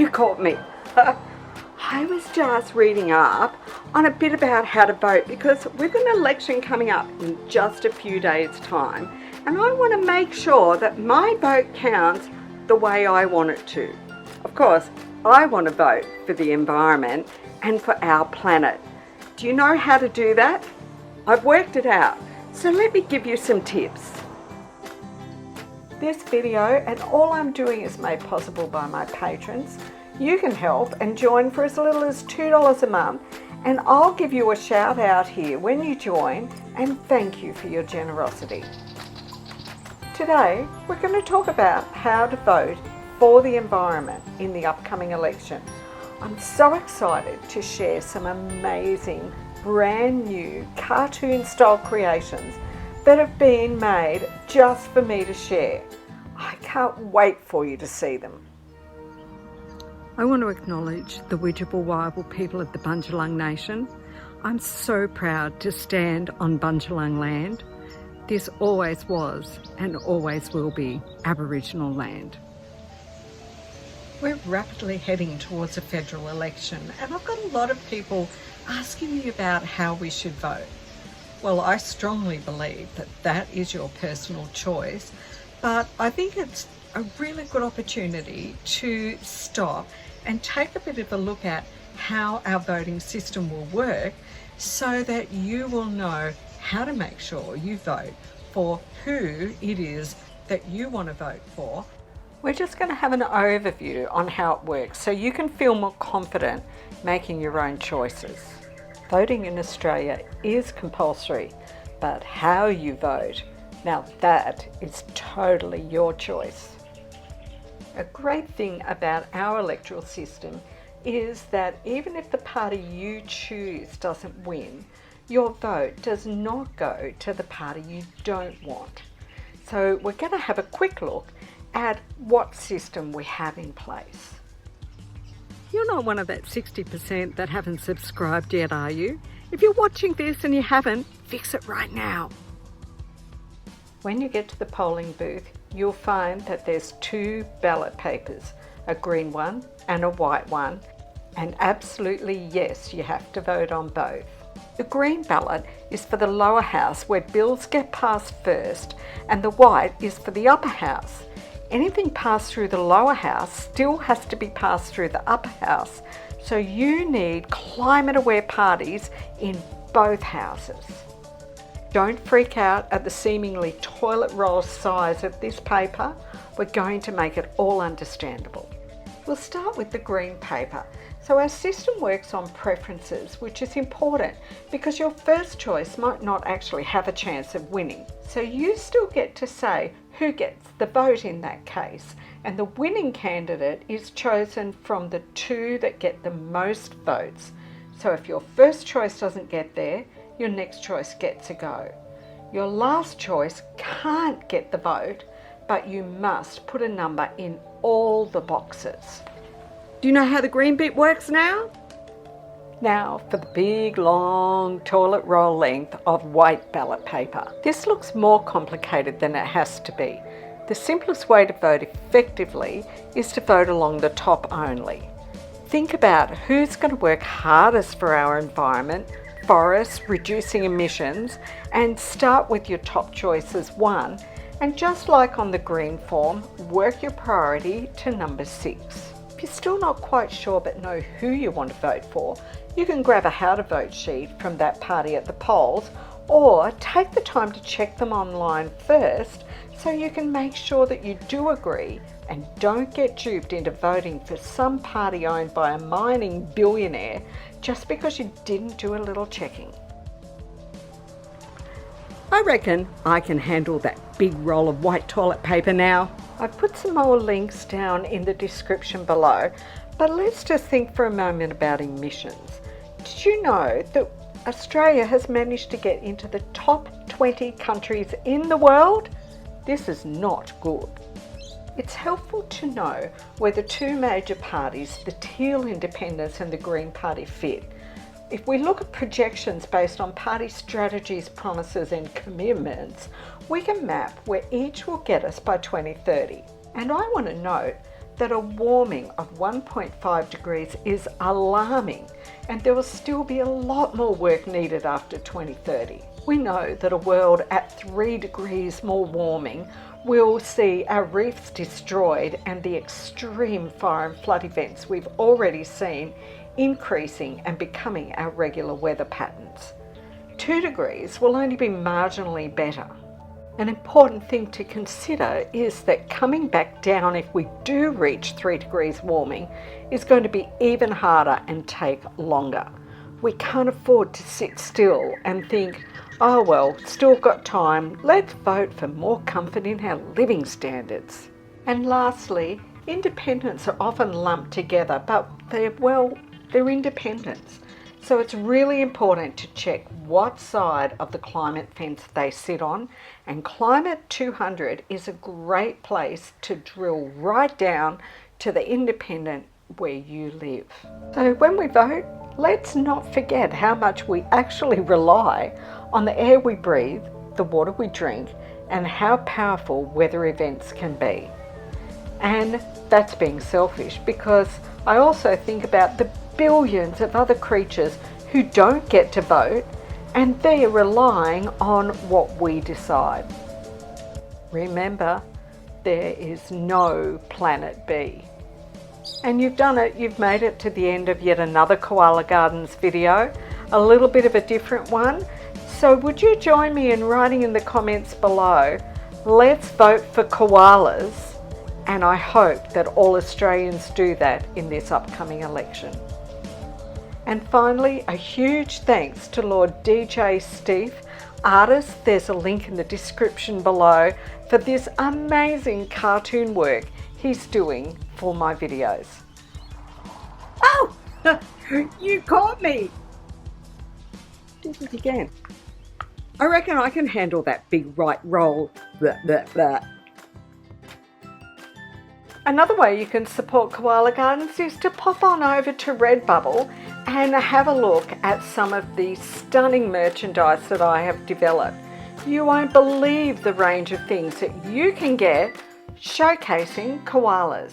You caught me. I was just reading up on a bit about how to vote because we've got an election coming up in just a few days' time, and I want to make sure that my vote counts the way I want it to. Of course, I want to vote for the environment and for our planet. Do you know how to do that? I've worked it out, so let me give you some tips. This video and all I'm doing is made possible by my patrons. You can help and join for as little as $2 a month, and I'll give you a shout out here when you join, and thank you for your generosity. Today we're going to talk about how to vote for the environment in the upcoming election. I'm so excited to share some amazing brand new cartoon style creations that have been made just for me to share. I can't wait for you to see them. I want to acknowledge the Widjabul Waible people of the Bundjalung Nation. I'm so proud to stand on Bundjalung land. This always was and always will be Aboriginal land. We're rapidly heading towards a federal election, and I've got a lot of people asking me about how we should vote. Well, I strongly believe that that is your personal choice, but I think it's a really good opportunity to stop and take a bit of a look at how our voting system will work so that you will know how to make sure you vote for who it is that you want to vote for. We're just going to have an overview on how it works so you can feel more confident making your own choices. Voting in Australia is compulsory, but how you vote, now that is totally your choice. A great thing about our electoral system is that even if the party you choose doesn't win, your vote does not go to the party you don't want. So we're going to have a quick look at what system we have in place. You're not one of that 60% that haven't subscribed yet, are you? If you're watching this and you haven't, fix it right now. When you get to the polling booth, you'll find that there's two ballot papers, a green one and a white one, and absolutely yes, you have to vote on both. The green ballot is for the lower house where bills get passed first, and the white is for the upper house. Anything passed through the lower house still has to be passed through the upper house, so you need climate-aware parties in both houses. Don't freak out at the seemingly toilet roll size of this paper. We're going to make it all understandable. We'll start with the green paper. So our system works on preferences, which is important because your first choice might not actually have a chance of winning. So you still get to say who gets the vote in that case, and the winning candidate is chosen from the two that get the most votes. So if your first choice doesn't get there, your next choice gets a go. Your last choice can't get the vote, but you must put a number in all the boxes. Do you know how the green bit works now? Now for the big long toilet roll length of white ballot paper. This looks more complicated than it has to be. The simplest way to vote effectively is to vote along the top only. Think about who's going to work hardest for our environment, forests, reducing emissions, and start with your top choice as one, and just like on the green form, work your priority to number 6. If you're still not quite sure but know who you want to vote for, you can grab a how to vote sheet from that party at the polls, or take the time to check them online first so you can make sure that you do agree and don't get duped into voting for some party owned by a mining billionaire just because you didn't do a little checking. I reckon I can handle that big roll of white toilet paper now. I've put some more links down in the description below, but let's just think for a moment about emissions. Did you know that Australia has managed to get into the top 20 countries in the world? This is not good. It's helpful to know where the two major parties, the Teal Independents and the Green Party, fit. If we look at projections based on party strategies, promises and commitments, we can map where each will get us by 2030. And I want to note that a warming of 1.5 degrees is alarming, and there will still be a lot more work needed after 2030. We know that a world at 3 degrees more warming will see our reefs destroyed and the extreme fire and flood events we've already seen increasing and becoming our regular weather patterns. 2 degrees will only be marginally better. An important thing to consider is that coming back down if we do reach 3 degrees warming is going to be even harder and take longer. We can't afford to sit still and think, oh well, still got time, let's vote for more comfort in our living standards. And lastly, independents are often lumped together, but they're independents. So it's really important to check what side of the climate fence they sit on, and Climate 200 is a great place to drill right down to the independent where you live. So when we vote, let's not forget how much we actually rely on the air we breathe, the water we drink, and how powerful weather events can be. And that's being selfish, because I also think about the billions of other creatures who don't get to vote, and they're relying on what we decide. Remember, there is no planet B. And you've done it, you've made it to the end of yet another Koala Gardens video, a little bit of a different one. So would you join me in writing in the comments below, let's vote for koalas, and I hope that all Australians do that in this upcoming election. And finally, a huge thanks to Lord DJ Steve, artist, there's a link in the description below, for this amazing cartoon work he's doing for my videos. Oh, you caught me. Did it again. I reckon I can handle that big right roll. Blah, blah, blah. Another way you can support Koala Gardens is to pop on over to Redbubble and have a look at some of the stunning merchandise that I have developed. You won't believe the range of things that you can get showcasing koalas.